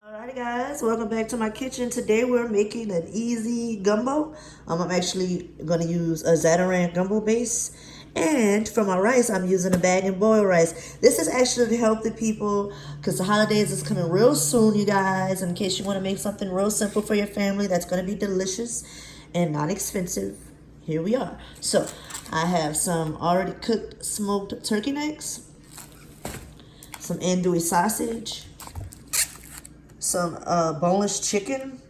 Alrighty guys, welcome back to my kitchen. Today we're making an easy gumbo. I'm actually going to use a Zatarians Gumbo base. And for my rice, I'm using a bag and boil rice. This is actually to help the people because the holidays is coming real soon, you guys. In case you want to make something real simple for your family that's going to be delicious and not expensive. Here we are. So I have some already cooked smoked turkey necks, some andouille sausage, some boneless chicken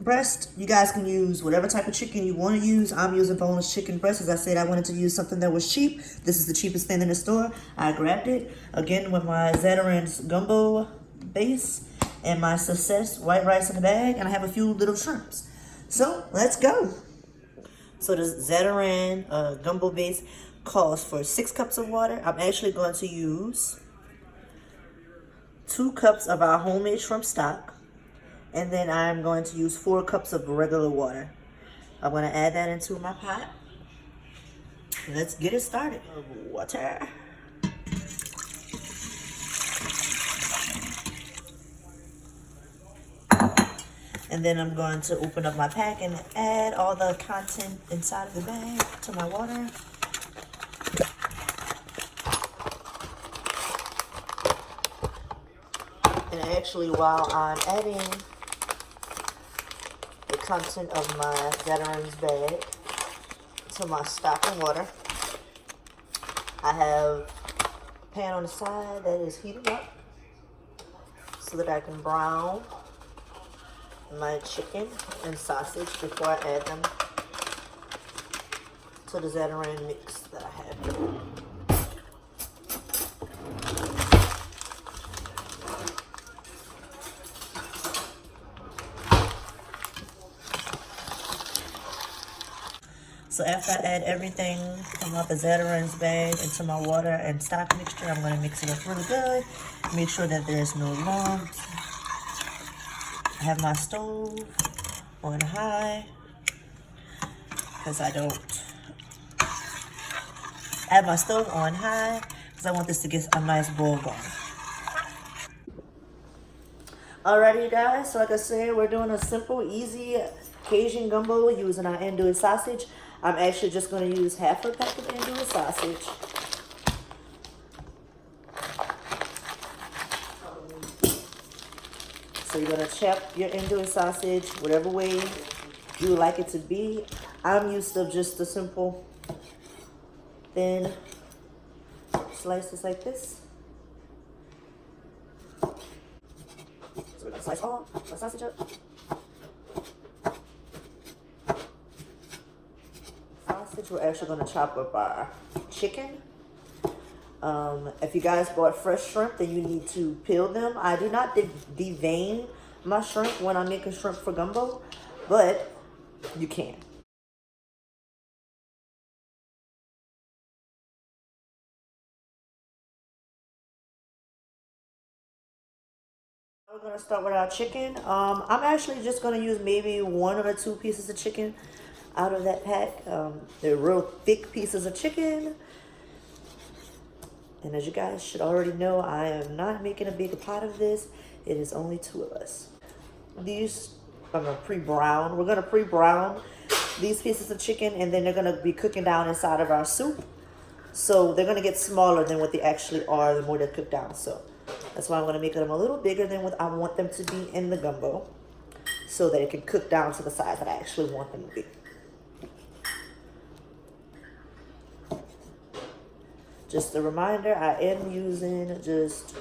breast. You guys can use whatever type of chicken you want to use. I'm using boneless chicken breast. As I said, I wanted to use something that was cheap. This is the cheapest thing in the store. I grabbed it. Again, with my Zatarians Gumbo base and my Success white rice in the bag. And I have a few little shrimps. So, let's go. So the Zatarians Gumbo base calls for 6 cups of water. I'm actually going to use 2 cups of our homemade shrimp stock. And then I'm going to use 4 cups of regular water. I'm going to add that into my pot. Let's get it started. Water. And then I'm going to open up my pack and add all the content inside of the bag to my water. And actually, while I'm adding the content of my Zatarians bag to my stock and water, I have a pan on the side that is heated up so that I can brown my chicken and sausage before I add them to the Zatarians mix that I have. So after I add everything from my Zatarians bag into my water and stock mixture, I'm going to mix it up really good. Make sure that there's no lumps. I have my stove on high because I have my stove on high because I want this to get a nice boil going. Alrighty, you guys. So like I said, we're doing a simple, easy Cajun gumbo using our andouille sausage. I'm actually just going to use half a pack of andouille sausage. So you're going to chop your andouille sausage whatever way you would like it to be. I'm used to just a simple thin slices like this. So we're going to slice all my sausage up. We're actually going to chop up our chicken. If you guys bought fresh shrimp, then you need to peel them. I do not devein my shrimp when I make a shrimp for gumbo, but you can. We're going to start with our chicken. I'm actually just going to use maybe 1 or 2 pieces of chicken out of that pack. They're real thick pieces of chicken. And as you guys should already know, I am not making a big pot of this. It is only 2 of us. These I'm going to pre-brown. We're going to pre-brown these pieces of chicken, and then they're going to be cooking down inside of our soup. So they're going to get smaller than what they actually are the more they cook down. So that's why I'm going to make them a little bigger than what I want them to be in the gumbo, so that it can cook down to the size that I actually want them to be. Just a reminder, I am using just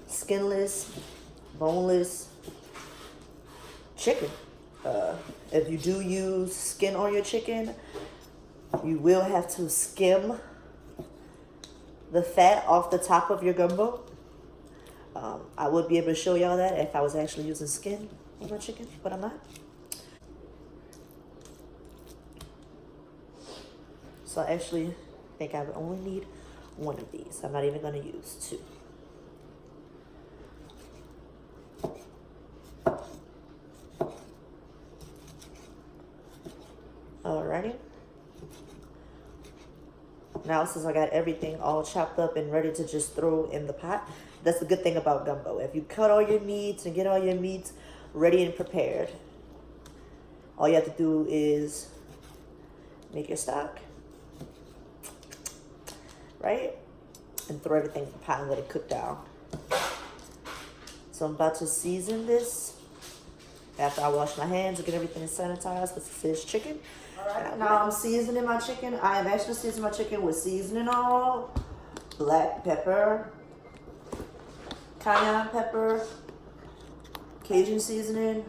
skinless, boneless chicken. If you do use skin on your chicken, you will have to skim the fat off the top of your gumbo. I would be able to show y'all that if I was actually using skin on my chicken, but I'm not. So I actually think I would only need 1 of these. I'm not even going to use 2. Alrighty. Now now, since I got everything all chopped up and ready to just throw in the pot. That's the good thing about gumbo. If you cut all your meats and get all your meats ready and prepared, all you have to do is make your stock, right? And throw everything in the pot and let it cook down. So I'm about to season this after I wash my hands and get everything sanitized with fish chicken. Alright, now I'm seasoning my chicken. I'm actually seasoning my chicken with seasoning oil, black pepper, cayenne pepper, Cajun seasoning,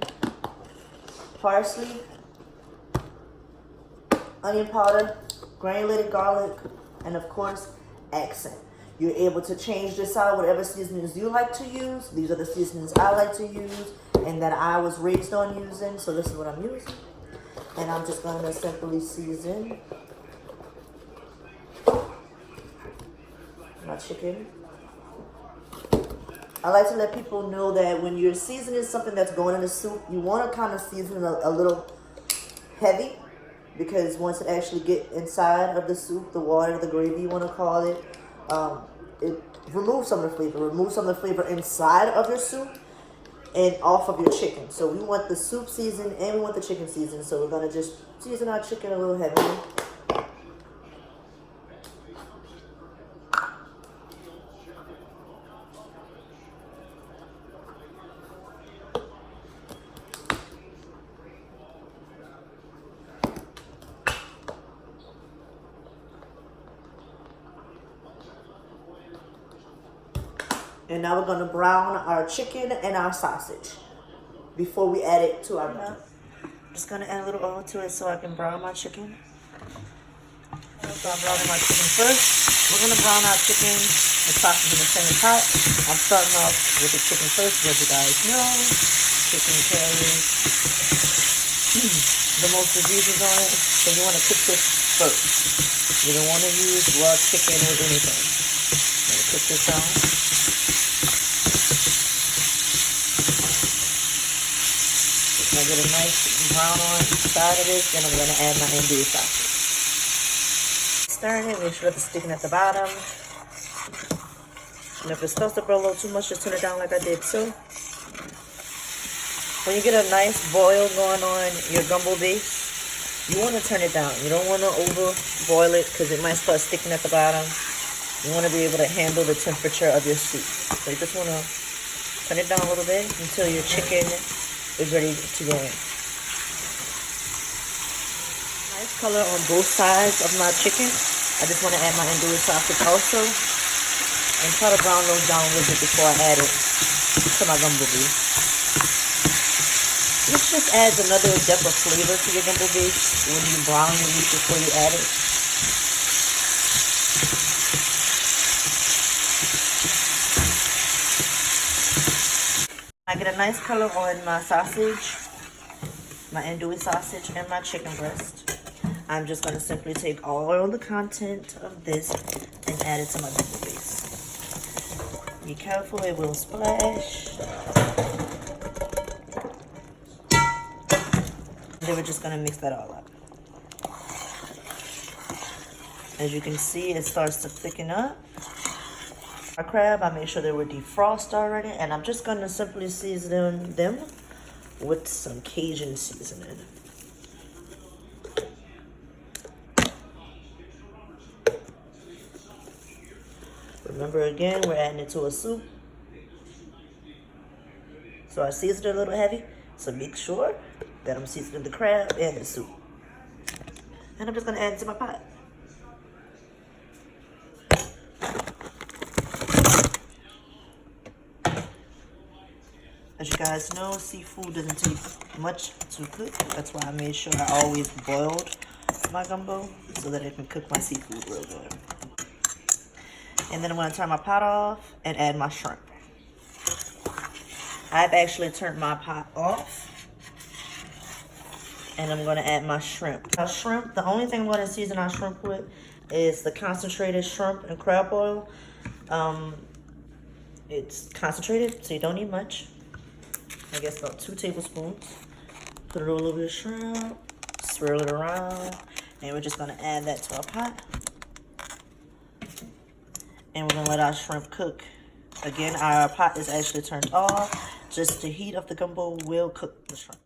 parsley, onion powder, granulated garlic, and of course, accent. You're able to change this out, whatever seasonings you like to use. These are the seasonings I like to use and that I was raised on using, so this is what I'm using. And I'm just going to simply season my chicken. I like to let people know that when you're seasoning something that's going in the soup, you want to kind of season it a little heavy, because once it actually gets inside of the soup, the water, the gravy, you want to call it, it removes some of the flavor. Remove some of the flavor inside of your soup and off of your chicken. So we want the soup seasoned and we want the chicken seasoned. So we're going to just season our chicken a little heavily. And now we're going to brown our chicken and our sausage before we add it to our gumbo. I'm just going to add a little oil to it so I can brown my chicken. So I'm browning my chicken first. We're going to brown our chicken and sausage in the same pot. I'm starting off with the chicken first, as you guys know. Chicken carries the most diseases on it, so you want to cook this first. You don't want to use raw chicken with anything. I'm going to cook this down. I get a nice brown on each side of this, then I'm going to add my andouille sausage. Stirring it, make sure that it's sticking at the bottom. And if it starts to burn a little too much, just turn it down like I did too. When you get a nice boil going on your gumbo base, you want to turn it down. You don't want to over boil it because it might start sticking at the bottom. You want to be able to handle the temperature of your soup. So you just want to turn it down a little bit until your chicken is ready to go in. Nice color on both sides of my chicken. I just want to add my andouille sausage also. And try to brown those down a little bit before I add it to my gumbo base. This just adds another depth of flavor to your gumbo base when you brown your meat before you add it. I get a nice color on my sausage, my andouille sausage, and my chicken breast. I'm just going to simply take all of the content of this and add it to my gumbo base. Be careful, it will splash. Then we're just going to mix that all up. As you can see, it starts to thicken up. Our crab, I made sure they were defrosted already, and I'm just going to simply season them with some Cajun seasoning. Remember again, we're adding it to a soup. So I seasoned it a little heavy, so make sure that I'm seasoning the crab and the soup. And I'm just going to add it to my pot. As you guys know, seafood doesn't take much to cook. That's why I made sure I always boiled my gumbo so that I can cook my seafood real good. And then I'm going to turn my pot off and add my shrimp. I've actually turned my pot off. And I'm going to add my shrimp. Now shrimp, the only thing I'm going to season our shrimp with is the concentrated shrimp and crab oil. It's concentrated, so you don't need much. I guess about 2 tablespoons. Put it all over the shrimp, swirl it around, and we're just gonna add that to our pot. And we're gonna let our shrimp cook. Again, our pot is actually turned off. Just the heat of the gumbo will cook the shrimp.